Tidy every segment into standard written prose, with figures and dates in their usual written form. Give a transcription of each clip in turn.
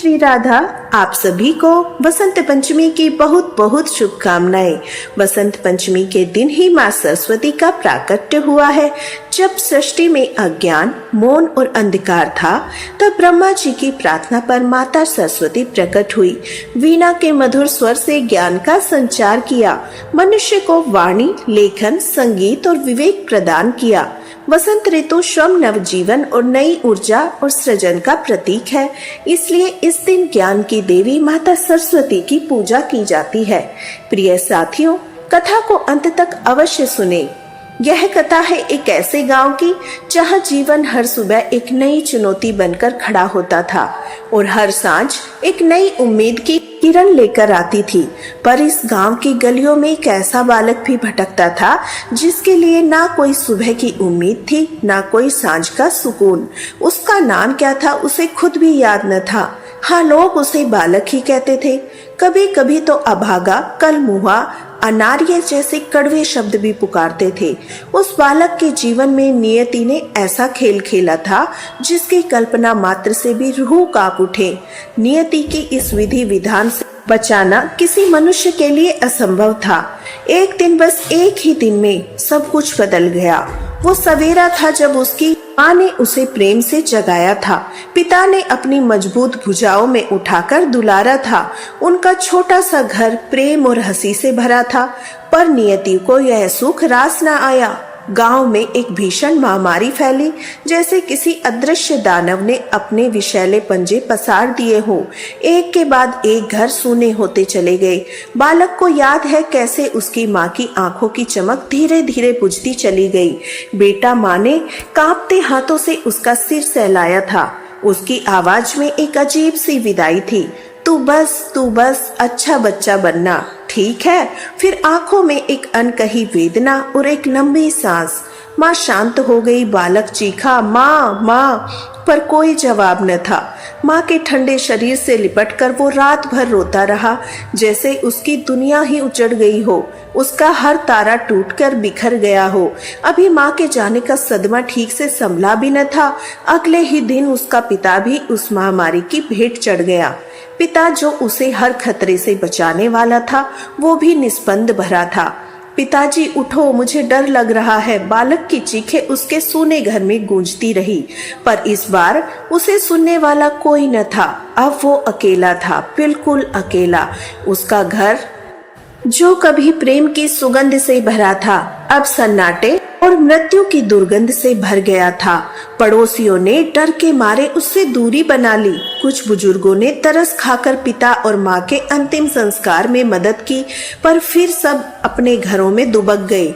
श्री राधा, आप सभी को बसंत पंचमी की बहुत बहुत शुभकामनाएं। बसंत पंचमी के दिन ही माँ सरस्वती का प्राकट्य हुआ है। जब सृष्टि में अज्ञान, मौन और अंधकार था, तब ब्रह्मा जी की प्रार्थना पर माता सरस्वती प्रकट हुई। वीणा के मधुर स्वर से ज्ञान का संचार किया, मनुष्य को वाणी, लेखन, संगीत और विवेक प्रदान किया। बसंत ऋतु श्रम, नवजीवन और नई ऊर्जा और सृजन का प्रतीक है। इसलिए इस दिन ज्ञान की देवी माता सरस्वती की पूजा की जाती है। प्रिय साथियों, कथा को अंत तक अवश्य सुने। यह कथा है एक ऐसे गांव की जहां जीवन हर सुबह एक नई चुनौती बनकर खड़ा होता था और हर सांझ एक नई उम्मीद की किरण लेकर आती थी। पर इस गांव की गलियों में एक ऐसा बालक भी भटकता था जिसके लिए ना कोई सुबह की उम्मीद थी, ना कोई सांझ का सुकून। उसका नाम क्या था उसे खुद भी याद न था। हाँ, लोग उसे बालक ही कहते थे। कभी कभी तो अभागा, कलमुहा, अनार्य जैसे कड़वे शब्द भी पुकारते थे। उस बालक के जीवन में नियति ने ऐसा खेल खेला था जिसकी कल्पना मात्र से भी रूह कांप उठे। नियति की इस विधि विधान से बचाना किसी मनुष्य के लिए असंभव था। एक दिन, बस एक ही दिन में सब कुछ बदल गया। वो सवेरा था जब उसकी माँ ने उसे प्रेम से जगाया था। पिता ने अपनी मजबूत भुजाओं में उठाकर दुलारा था। उनका छोटा सा घर प्रेम और हंसी से भरा था। पर नियति को यह सुख रास न आया। गांव में एक भीषण महामारी फैली, जैसे किसी अदृश्य दानव ने अपने विषैले पंजे पसार दिए हो। एक के बाद एक घर सूने होते चले गए। बालक को याद है कैसे उसकी माँ की आंखों की चमक धीरे धीरे बुझती चली गई। बेटा, माँ ने कांपते हाथों से उसका सिर सहलाया था। उसकी आवाज में एक अजीब सी विदाई थी, तू बस अच्छा बच्चा बनना, ठीक है। फिर आंखों में एक अनकही वेदना और एक लंबी सांस। माँ शांत हो गई। बालक चीखा, माँ माँ, पर कोई जवाब न था। माँ के ठंडे शरीर से लिपटकर वो रात भर रोता रहा, जैसे उसकी दुनिया ही उजड़ गई हो, उसका हर तारा टूटकर बिखर गया हो। अभी माँ के जाने का सदमा ठीक से संभला भी न था। अगले ही दिन उसका पिता भी उस महामारी की भेंट चढ़ गया। पिता, जो उसे हर खतरे से बचाने वाला था, वो भी निस्पंद भरा था। पिताजी उठो, मुझे डर लग रहा है। बालक की चीखें उसके सूने घर में गूंजती रही, पर इस बार उसे सुनने वाला कोई न था। अब वो अकेला था, बिल्कुल अकेला। उसका घर जो कभी प्रेम की सुगंध से भरा था, अब सन्नाटे और मृत्यु की दुर्गंध से भर गया था। पड़ोसियों ने डर के मारे उससे दूरी बना ली। कुछ बुजुर्गों ने तरस खाकर पिता और माँ के अंतिम संस्कार में मदद की, पर फिर सब अपने घरों में दुबक गए।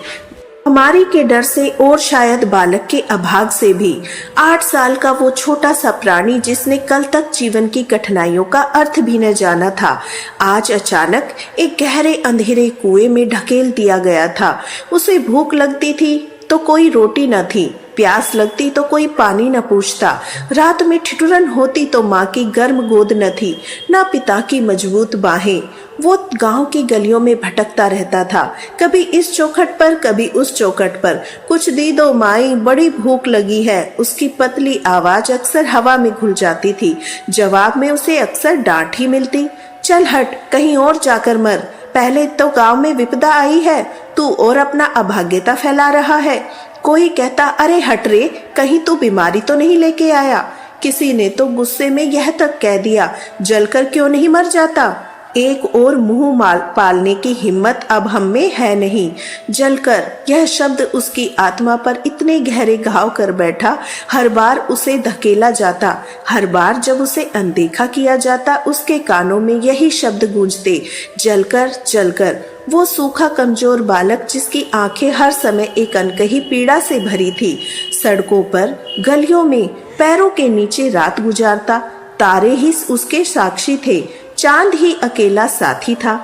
महामारी के डर से और शायद बालक के अभाग से भी। 8 साल का वो छोटा सा प्राणी, जिसने कल तक जीवन की कठिनाइयों का अर्थ भी न जाना था, आज अचानक एक गहरे अंधेरे कुएं में ढकेल दिया गया था। उसे भूख लगती थी तो कोई रोटी न थी, प्यास लगती तो कोई पानी न पूछता, रात में ठिठुरन होती तो माँ की गर्म गोद न थी, न पिता की मजबूत बाहें। वो गांव की गलियों में भटकता रहता था, कभी इस चौखट पर, कभी उस चौखट पर। कुछ दी दो माई, बड़ी भूख लगी है। उसकी पतली आवाज अक्सर हवा में घुल जाती थी। जवाब में उसे अक्सर डांट ही मिलती, चल हट, कहीं और जाकर मर। पहले तो गांव में विपदा आई है, तू और अपना अभाग्यता फैला रहा है। कोई कहता, अरे हट रे, कहीं तू बीमारी तो नहीं लेके आया। किसी ने तो गुस्से में यह तक कह दिया, जलकर क्यों नहीं मर जाता। एक और मुंह माल पालने की हिम्मत अब हम में है नहीं। जलकर, यह शब्द उसकी आत्मा पर इतने गहरे घाव कर बैठा। हर बार उसे धकेला जाता, हर बार जब उसे अनदेखा किया जाता, उसके कानों में यही शब्द गूंजते, जलकर जलकर। वो सूखा कमजोर बालक, जिसकी आंखें हर समय एक अनकही पीड़ा से भरी थी, सड़कों पर, गलियों में, पैरों के नीचे रात गुजारता। तारे ही उसके साक्षी थे, चांद ही अकेला साथी था।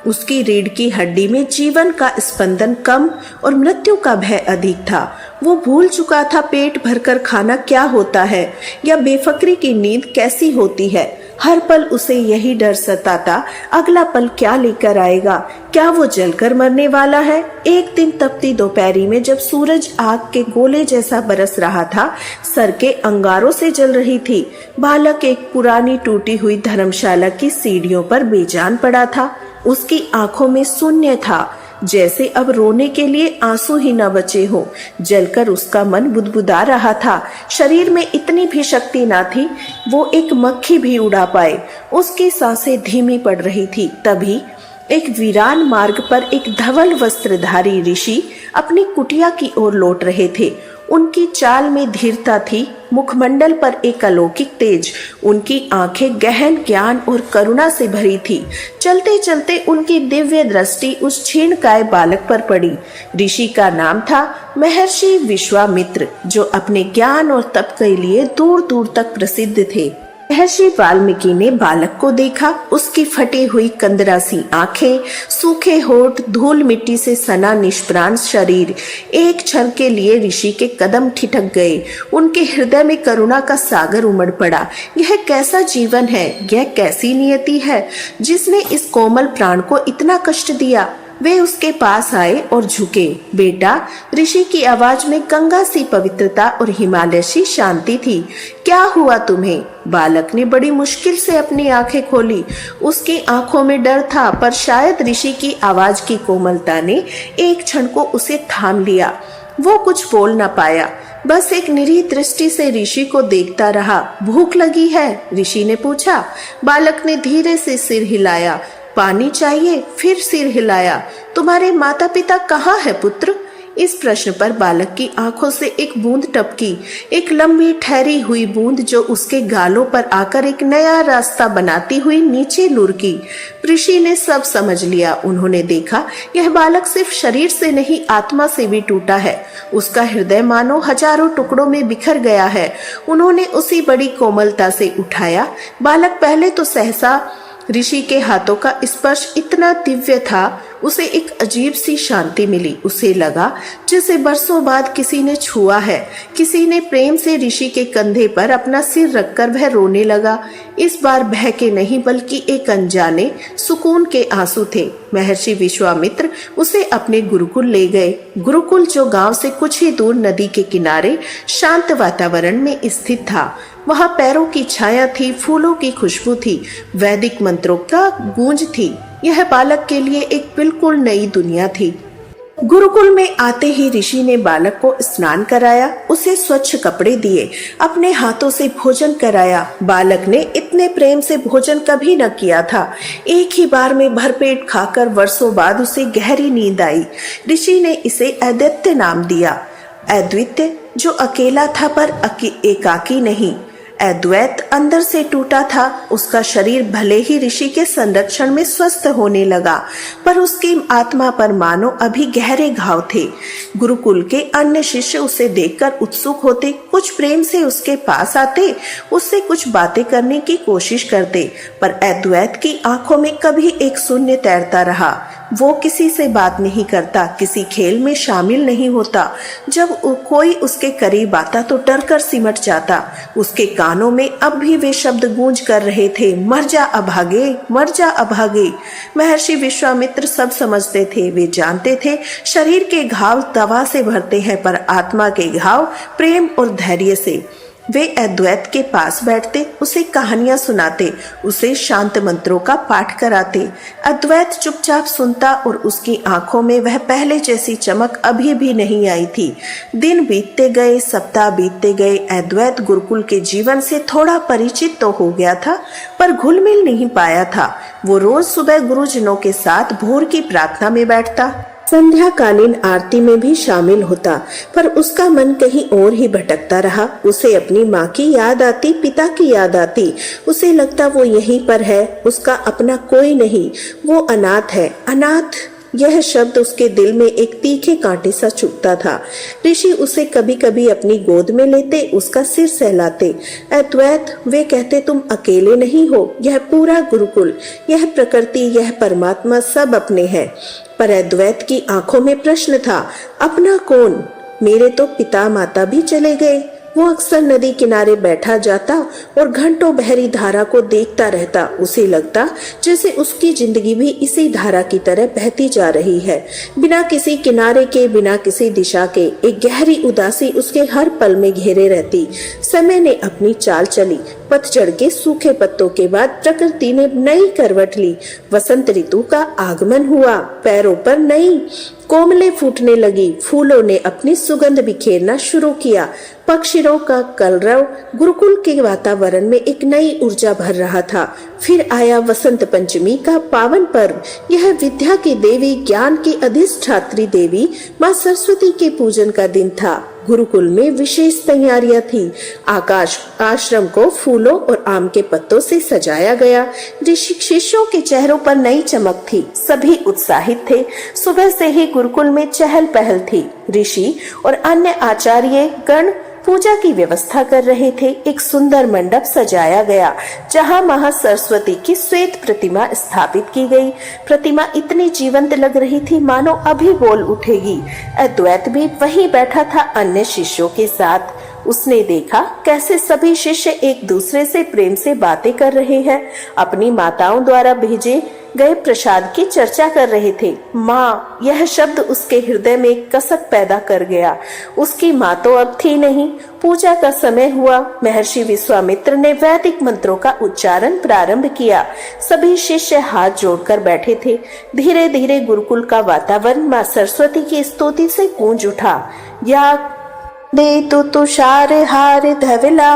उसकी रीढ़ की हड्डी में जीवन का स्पंदन कम और मृत्यु का भय अधिक था। वो भूल चुका था पेट भरकर खाना क्या होता है, या बेफिक्री की नींद कैसी होती है। हर पल उसे यही डर सताता, अगला पल क्या लेकर आएगा, क्या वो जलकर मरने वाला है। एक दिन तपती दोपहरी में जब सूरज आग के गोले जैसा बरस रहा था, सड़कें अंगारों से जल रही थी, बालक एक पुरानी टूटी हुई धर्मशाला की सीढ़ियों पर बेजान पड़ा था। उसकी आंखों में शून्य था, जैसे अब रोने के लिए आंसू ही न बचे हो। जलकर उसका मन बुदबुदा रहा था। शरीर में इतनी भी शक्ति ना थी वो एक मक्खी भी उड़ा पाए। उसकी सांसें धीमी पड़ रही थी। तभी एक वीरान मार्ग पर एक धवल वस्त्रधारी ऋषि अपनी कुटिया की ओर लौट रहे थे। उनकी चाल में धीरता थी, मुखमंडल पर एक अलौकिक तेज। उनकी आंखें गहन ज्ञान और करुणा से भरी थी। चलते चलते उनकी दिव्य दृष्टि उस क्षीणकाय बालक पर पड़ी। ऋषि का नाम था महर्षि विश्वामित्र, जो अपने ज्ञान और तप के लिए दूर दूर तक प्रसिद्ध थे। महर्षि वाल्मीकि ने बालक को देखा। उसकी फटी हुई कंदरासी आंखें, सूखे होठ, धूल मिट्टी से सना निष्प्राण शरीर, एक क्षण के लिए ऋषि के कदम ठिठक गए। उनके हृदय में करुणा का सागर उमड़ पड़ा। यह कैसा जीवन है, यह कैसी नियति है जिसने इस कोमल प्राण को इतना कष्ट दिया। वे उसके पास आए और झुके। बेटा, ऋषि की आवाज में गंगा सी पवित्रता और हिमालय सी शांति थी। क्या हुआ तुम्हें? बालक ने बड़ी मुश्किल से अपनी आंखें खोली। उसकी आंखों में डर था, पर शायद ऋषि की आवाज की कोमलता ने एक क्षण को उसे थाम लिया। वो कुछ बोल न पाया, बस एक निरीह दृष्टि से ऋषि को देखता रहा। भूख लगी है? ऋषि ने पूछा। बालक ने धीरे से सिर हिलाया। पानी चाहिए? फिर सिर हिलाया। तुम्हारे माता पिता कहाँ है पुत्र? इस प्रश्न पर बालक की आंखों से एक बूंद टपकी, एक लंबी ठहरी हुई बूंद जो उसके गालों पर आकर एक नया रास्ता बनाती हुई नीचे लुढ़की। ऋषि ने सब समझ लिया। उन्होंने देखा यह बालक सिर्फ शरीर से नहीं, आत्मा से भी टूटा है। उसका हृदय मानो हजारों टुकड़ों में बिखर गया है। उन्होंने उसी बड़ी कोमलता से उठाया। बालक पहले तो सहसा। ऋषि के हाथों का स्पर्श इतना दिव्य था, उसे एक अजीब सी शांति मिली। उसे लगा जैसे बरसों बाद किसी ने छुआ है। किसी ने प्रेम से ऋषि के कंधे पर अपना सिर रखकर वह रोने लगा। इस बार भय के नहीं, बल्कि एक अनजाने सुकून के आंसू थे। महर्षि विश्वामित्र उसे अपने गुरुकुल ले गए। गुरुकुल जो गांव से कुछ ही दूर नदी के किनारे शांत वातावरण में स्थित था। वहां पैरों की छाया थी, फूलों की खुशबू थी, वैदिक मंत्रों का गूंज थी। यह बालक के लिए एक बिल्कुल नई दुनिया थी। गुरुकुल में आते ही ऋषि ने बालक को स्नान कराया, उसे स्वच्छ कपड़े दिए, अपने हाथों से भोजन कराया। बालक ने इतने प्रेम से भोजन कभी न किया था। एक ही बार में भरपेट खाकर वर्षों बाद उसे गहरी नींद आई। ऋषि ने इसे अद्वितीय नाम दिया। अद्वितीय जो अकेला था पर एकाकी नहीं। अद्वैत अंदर से टूटा था। उसका शरीर भले ही ऋषि के संरक्षण में स्वस्थ होने लगा, पर उसकी आत्मा पर मानो अभी गहरे घाव थे। गुरुकुल के अन्य शिष्य उसे देखकर उत्सुक होते, कुछ प्रेम से उसके पास आते, उससे कुछ बातें करने की कोशिश करते, पर अद्वैत की आंखों में कभी एक शून्य तैरता रहा। वो किसी से बात नहीं करता, किसी खेल में शामिल नहीं होता। जब कोई उसके करीब आता तो डरकर सिमट जाता। उसके कानों में अब भी वे शब्द गूंज कर रहे थे, मर जा अभागे, मर जा अभागे। महर्षि विश्वामित्र सब समझते थे। वे जानते थे शरीर के घाव दवा से भरते हैं, पर आत्मा के घाव प्रेम और धैर्य से। वे अद्वैत के पास बैठते, उसे कहानियां सुनाते, उसे शांत मंत्रों का पाठ कराते। अद्वैत चुपचाप सुनता और उसकी आंखों में वह पहले जैसी चमक अभी भी नहीं आई थी। दिन बीतते गए, सप्ताह बीतते गए। अद्वैत गुरुकुल के जीवन से थोड़ा परिचित तो हो गया था, पर घुल मिल नहीं पाया था। वो रोज सुबह गुरुजनों के साथ भोर की प्रार्थना में बैठता, संध्या कालीन आरती में भी शामिल होता, पर उसका मन कहीं और ही भटकता रहा। उसे अपनी माँ की याद आती, पिता की याद आती। उसे लगता वो यहीं पर है, उसका अपना कोई नहीं, वो अनाथ है। अनाथ, यह शब्द उसके दिल में एक तीखे कांटे सा चुभता था। ऋषि उसे कभी कभी अपनी गोद में लेते, उसका सिर सहलाते। अद्वैत, वे कहते, तुम अकेले नहीं हो, यह पूरा गुरुकुल, यह प्रकृति, यह परमात्मा सब अपने हैं। पर अद्वैत की आंखों में प्रश्न था, अपना कौन? मेरे तो पिता माता भी चले गए, वो अक्सर नदी किनारे बैठा जाता और घंटों बहरी धारा को देखता रहता। उसे लगता जैसे उसकी जिंदगी भी इसी धारा की तरह बहती जा रही है, बिना किसी किनारे के, बिना किसी दिशा के। एक गहरी उदासी उसके हर पल में घेरे रहती। समय ने अपनी चाल चली। पतझड़ के सूखे पत्तों के बाद प्रकृति ने नई करवट ली। वसंत ऋतु का आगमन हुआ। पैरों पर नई कोमलें फूटने लगी। फूलों ने अपनी सुगंध बिखेरना शुरू किया। पक्षियों का कलरव गुरुकुल के वातावरण में एक नई ऊर्जा भर रहा था। फिर आया वसंत पंचमी का पावन पर्व। यह विद्या की देवी, ज्ञान की अधिष्ठात्री देवी माँ सरस्वती के पूजन का दिन था। गुरुकुल में विशेष तैयारियां थी। आश्रम को फूलों और आम के पत्तों से सजाया गया। ऋषि शिष्यों के चेहरों पर नई चमक थी। सभी उत्साहित थे। सुबह से ही गुरुकुल में चहल पहल थी। ऋषि और अन्य आचार्य गण पूजा की व्यवस्था कर रहे थे। एक सुंदर मंडप सजाया गया जहां महा सरस्वती की श्वेत प्रतिमा स्थापित की गई। प्रतिमा इतनी जीवंत लग रही थी मानो अभी बोल उठेगी। अद्वैत भी वहीं बैठा था अन्य शिष्यों के साथ। उसने देखा कैसे सभी शिष्य एक दूसरे से प्रेम से बातें कर रहे हैं, अपनी माताओं द्वारा भेजे गए प्रसाद की चर्चा कर रहे थे। माँ, यह शब्द उसके हृदय में कसक पैदा कर गया। उसकी माँ तो अब थी नहीं। पूजा का समय हुआ। महर्षि विश्वामित्र ने वैदिक मंत्रों का उच्चारण प्रारंभ किया। सभी शिष्य हाथ जोड़कर बैठे थे। धीरे धीरे गुरुकुल का वातावरण माँ सरस्वती की स्तुति से गूंज उठा। या दे तो तुषार हार धवला,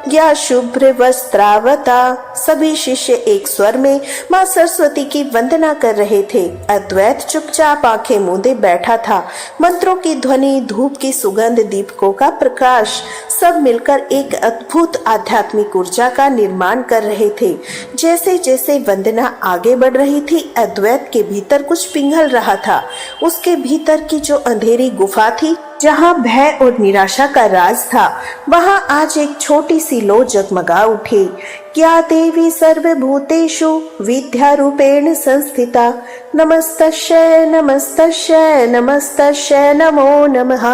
या शुभ्र वस्त्रावता। सभी शिष्य एक स्वर में माँ सरस्वती की वंदना कर रहे थे। अद्वैत चुपचाप आंखें मूंदे बैठा था। मंत्रों की ध्वनि, धूप की सुगंध, दीपकों का प्रकाश, सब मिलकर एक अद्भुत आध्यात्मिक ऊर्जा का निर्माण कर रहे थे। जैसे जैसे वंदना आगे बढ़ रही थी, अद्वैत के भीतर कुछ पिघल रहा था। उसके भीतर की जो अंधेरी गुफा थी, जहाँ भय और निराशा का राज था, वहाँ आज एक छोटी सी लो जगमगा उठी। क्या देवी सर्वभूतेषु विद्या रूपेण संस्थिता, नमस्तस्यै नमस्तस्यै नमस्तस्यै नमो नमः।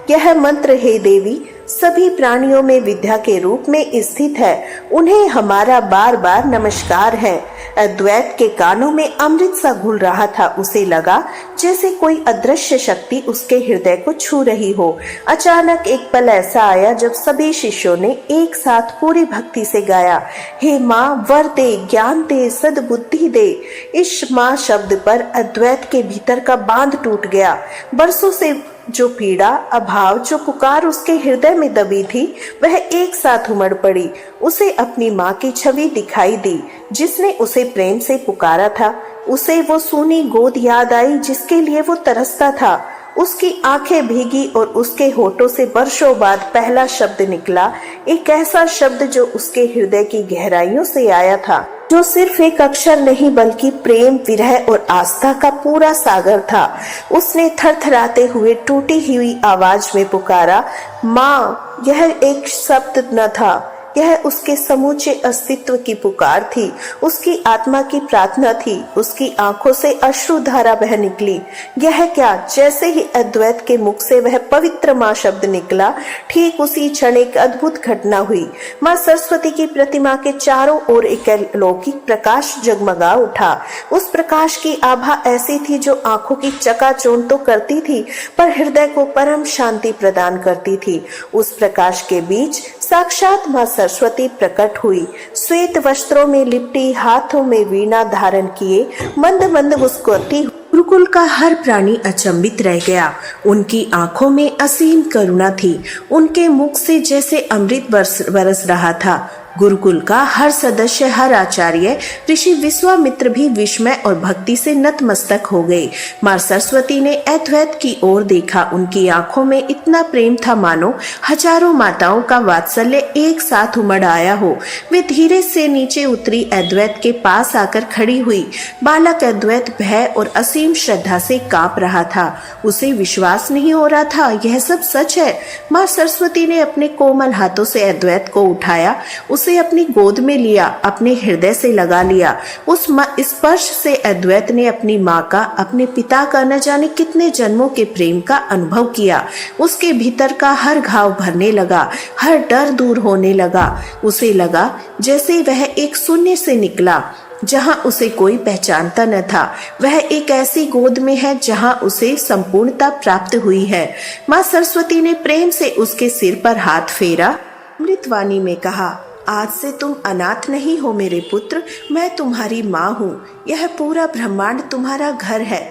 यह मंत्र, हे देवी, सभी प्राणियों में विद्या के रूप में स्थित है। उन्हें हमारा बार बार नमस्कार है। अद्वैत के कानों में अमृत सा घुल रहा था। उसे लगा जैसे कोई अदृश्य शक्ति उसके हृदय को छू रही हो। अचानक एक पल ऐसा आया जब सभी शिष्यों ने एक साथ पूरी भक्ति से गाया, हे माँ, वर दे, ज्ञान दे, सद्बुद्धि दे। इस माँ शब्द पर अद्वैत के भीतर का बांध टूट गया। बरसों से जो पीड़ा, अभाव, जो पुकार उसके हृदय में दबी थी, वह एक साथ उमड़ पड़ी। उसे अपनी माँ की छवि दिखाई दी, जिसने उसे प्रेम से पुकारा था। उसे वो सूनी गोद याद आई जिसके लिए वो तरसता था। उसकी आंखें भीगी और उसके होठों से वर्षों बाद पहला शब्द निकला, एक ऐसा शब्द जो उसके हृदय की गहराइयों से आया था, जो सिर्फ एक अक्षर नहीं बल्कि प्रेम, विरह और आस्था का पूरा सागर था। उसने थरथराते हुए टूटी हुई आवाज में पुकारा, माँ। यह एक शब्द न था, यह उसके समूचे अस्तित्व की पुकार थी, उसकी आत्मा की प्रार्थना थी। उसकी आंखों से अश्रुधारा बह निकली। यह क्या? जैसे ही अद्वैत के मुख से वह पवित्र माँ शब्द निकला, ठीक उसी क्षण एक अद्भुत घटना हुई। माँ सरस्वती की प्रतिमा के चारों ओर एक अलौकिक प्रकाश जगमगा उठा। उस प्रकाश की आभा ऐसी थी जो आंखों की चकाचौंध तो करती थी, पर हृदय को परम शांति प्रदान करती थी। उस प्रकाश के बीच साक्षात माँ सरस्वती प्रकट हुई। श्वेत वस्त्रों में लिपटी, हाथों में वीणा धारण किए, मंद मंद मुस्कुराती। गुरुकुल का हर प्राणी अचंभित रह गया। उनकी आंखों में असीम करुणा थी। उनके मुख से जैसे अमृत बरस रहा था। गुरुकुल का हर सदस्य, हर आचार्य, ऋषि विश्वामित्र भी विस्मय और भक्ति से नतमस्तक हो गए। माँ सरस्वती ने अद्वैत की ओर देखा। उनकी आंखों में इतना प्रेम था मानो हजारों माताओं का वात्सल्य एक साथ उमड़ आया हो। वे धीरे से नीचे उतरी, अद्वैत के पास आकर खड़ी हुई। बालक अद्वैत भय और असीम श्रद्धा से कांप रहा था। उसे विश्वास नहीं हो रहा था, यह सब सच है। माँ सरस्वती ने अपने कोमल हाथों से अद्वैत को उठाया, उसे उसे अपनी गोद में लिया, अपने हृदय से लगा लिया। उस स्पर्श से अद्वैत ने अपनी माँ का, अपने पिता का न जाने कितने जन्मों के प्रेम का अनुभव किया। उसके भीतर का हर घाव भरने लगा, हर डर दूर होने लगा। उसे लगा जैसे वह एक शून्य से निकला, जहां उसे कोई पहचानता न था। वह एक ऐसी गोद में है जहां उसे संपूर्णता प्राप्त हुई है। माँ सरस्वती ने प्रेम से उसके सिर पर हाथ फेरा, अमृतवाणी में कहा, आज से तुम अनाथ नहीं हो मेरे पुत्र, मैं तुम्हारी माँ हूँ। यह पूरा ब्रह्मांड तुम्हारा घर है,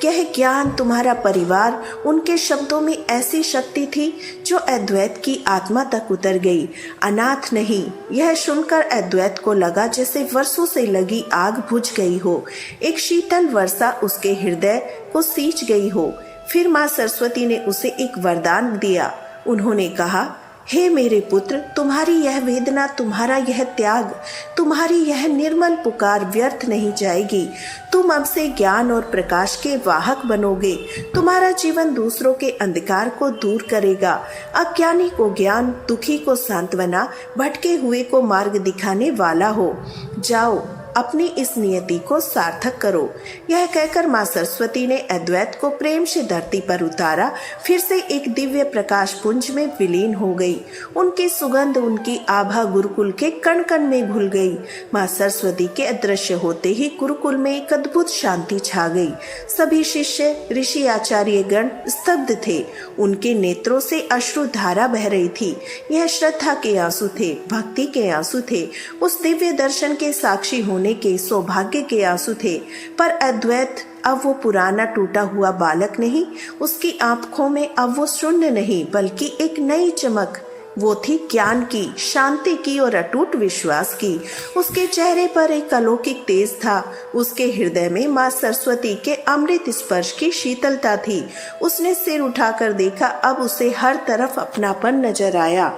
यह ज्ञान तुम्हारा परिवार। उनके शब्दों में ऐसी शक्ति थी जो अद्वैत की आत्मा तक उतर गई। अनाथ नहीं, यह सुनकर अद्वैत को लगा जैसे वर्षों से लगी आग बुझ गई हो, एक शीतल वर्षा उसके हृदय को सींच गई हो। फिर माँ सरस्वती ने उसे एक वरदान दिया। उन्होंने कहा, हे मेरे पुत्र, तुम्हारी यह वेदना, तुम्हारा यह त्याग, तुम्हारी यह निर्मल पुकार व्यर्थ नहीं जाएगी। तुम अब से ज्ञान और प्रकाश के वाहक बनोगे। तुम्हारा जीवन दूसरों के अंधकार को दूर करेगा। अज्ञानी को ज्ञान, दुखी को सांत्वना, भटके हुए को मार्ग दिखाने वाला हो। जाओ, अपनी इस नियति को सार्थक करो। यह कहकर माँ सरस्वती ने अद्वैत को प्रेम से धरती पर उतारा, फिर से एक दिव्य प्रकाश पुंज में विलीन हो गई। उनकी सुगंध, उनकी आभा गुरुकुल के कण कण में घुल गई। माँ सरस्वती के अदृश्य होते ही गुरुकुल में एक अद्भुत शांति छा गई। सभी शिष्य, ऋषि, आचार्य गण स्तब्ध थे। उनके नेत्रों से अश्रु धारा बह रही थी। यह श्रद्धा के आंसू थे, भक्ति के आंसू थे, उस दिव्य दर्शन के साक्षी होने के सौभाग्य के आंसू थे। पर अद्वैत अब वो पुराना टूटा हुआ बालक नहीं, उसकी आंखों में अब वो शून्य नहीं, बल्कि एक नई चमक। वो थी ज्ञान की, शांति की और अटूट विश्वास की। उसके चेहरे पर एक अलौकिक तेज था। उसके हृदय में माँ सरस्वती के अमृत स्पर्श की शीतलता थी। उसने सिर उठाकर देखा, अब उसे हर तरफ अपनापन नजर आया।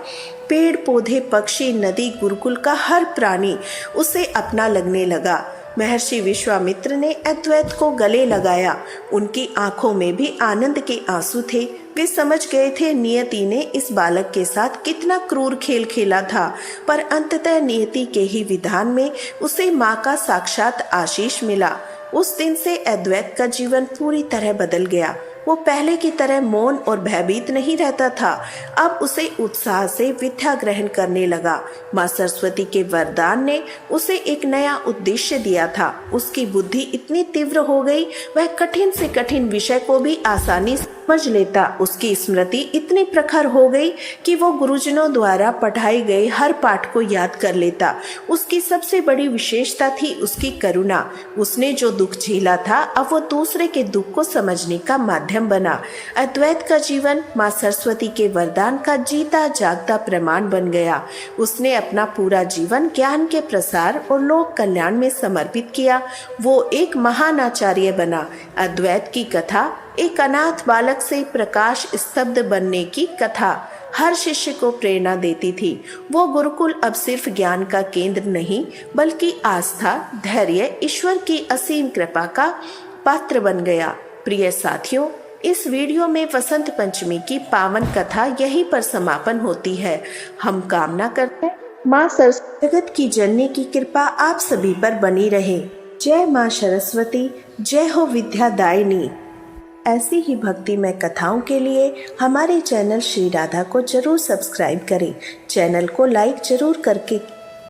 पेड़ पौधे, पक्षी, नदी, गुरुकुल का हर प्राणी उसे अपना लगने लगा। महर्षि विश्वामित्र ने अद्वैत को गले लगाया। उनकी आंखों में भी आनंद के आंसू थे। वे समझ गए थे नियति ने इस बालक के साथ कितना क्रूर खेल खेला था, पर अंततः नियति के ही विधान में उसे माँ का साक्षात आशीष मिला। उस दिन से अद्वैत का जीवन पूरी तरह बदल गया। वो पहले की तरह मौन और भयभीत नहीं रहता था। अब उसे उत्साह से विद्या ग्रहण करने लगा। माँ सरस्वती के वरदान ने उसे एक नया उद्देश्य दिया था। उसकी बुद्धि इतनी तीव्र हो गई, वह कठिन से कठिन विषय को भी आसानी से समझ लेता। उसकी स्मृति इतनी प्रखर हो गई कि वो गुरुजनों द्वारा पढ़ाए गए हर पाठ को याद कर लेता। उसकी सबसे बड़ी विशेषता थी उसकी करुणा। उसने जो दुख झेला था, अब वो दूसरे के दुख को समझने का माध्यम बना। अद्वैत का जीवन माँ सरस्वती के वरदान का जीता जागता प्रमाण बन गया। उसने अपना पूरा जीवन ज्ञान के प्रसार और लोक कल्याण में समर्पित किया। वो एक महान आचार्य बना। अद्वैत की कथा एक अनाथ बालक से प्रकाश स्तब्ध बनने की कथा हर शिष्य को प्रेरणा देती थी। वो गुरुकुल अब सिर्फ ज्ञान का केंद्र नहीं, बल्कि आस्था, धैर्य, ईश्वर की असीम कृपा का पात्र बन गया। प्रिय साथियों, इस वीडियो में वसंत पंचमी की पावन कथा यहीं पर समापन होती है। हम कामना करते हैं माँ सरस्वती जगत की जननी की कृपा आप सभी पर बनी रहे। जय माँ सरस्वती, जय हो विद्यादायिनी। ऐसी ही भक्तिमय कथाओं के लिए हमारे चैनल श्री राधा को जरूर सब्सक्राइब करें। चैनल को लाइक जरूर करके